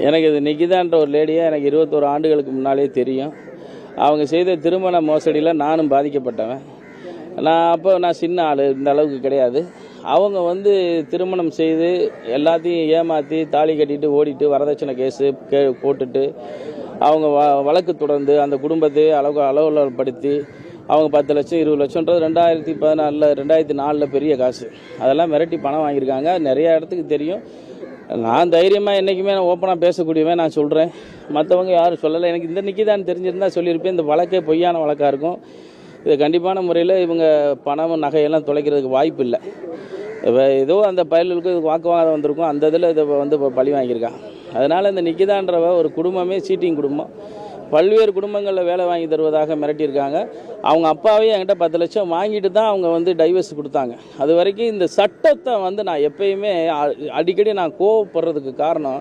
எனக்கு இது நிக்கிதான்ற ஒரு லேடியை எனக்கு 21 ஆண்டுகளுக்கு முன்னாலே தெரியும். அவங்க செய்த திருமண மோசடியில் நானும் பாதிக்கப்பட்டவன். நான் சின்ன ஆள், இந்த அளவுக்கு கிடையாது. அவங்க திருமணம் செய்து எல்லாத்தையும் ஏமாற்றி தாலி கட்டிட்டு ஓடிட்டு வரதட்சணை கேஸு போட்டுட்டு அவங்க வழக்கு தொடர்ந்து அந்த குடும்பத்தை அலுவலப்படுத்தி அவங்க 10 லட்சம் 20 லட்சம்ன்றது 2004 பெரிய காசு. அதெல்லாம் மிரட்டி பணம் வாங்கியிருக்காங்க. நிறைய இடத்துக்கு தெரியும். நான் தைரியமாக என்றைக்குமே நான் ஓப்பனாக பேசக்கூடியவன், நான் சொல்கிறேன். மற்றவங்க யாரும் சொல்லலை. எனக்கு இந்த நிக்கிதான்னு தெரிஞ்சிருந்தா சொல்லியிருப்பேன். இந்த வழக்கே பொய்யான வழக்காக இருக்கும். இது கண்டிப்பான முறையில் இவங்க பணம் நகையெல்லாம் தொலைக்கிறதுக்கு வாய்ப்பு இல்லை. ஏதோ அந்த பயலுக்கு வாக்குவாதம் வந்திருக்கும், அந்த இதில் இதை பழி வாங்கியிருக்கான். அதனால் இந்த நிக்கிதான்றவ ஒரு குடும்பமே சீட்டிங் குடும்பம். பல்வேறு குடும்பங்களில் வேலை வாங்கி தருவதாக மிரட்டியிருக்காங்க. அவங்க அப்பாவே என்கிட்ட 10 லட்சம் வாங்கிட்டு தான் அவங்க டைவர்ஸ் கொடுத்தாங்க. அது வரைக்கும் இந்த சட்டத்தை நான் எப்பயுமே அடிக்கடி நான் கோவப்படுறதுக்கு காரணம்,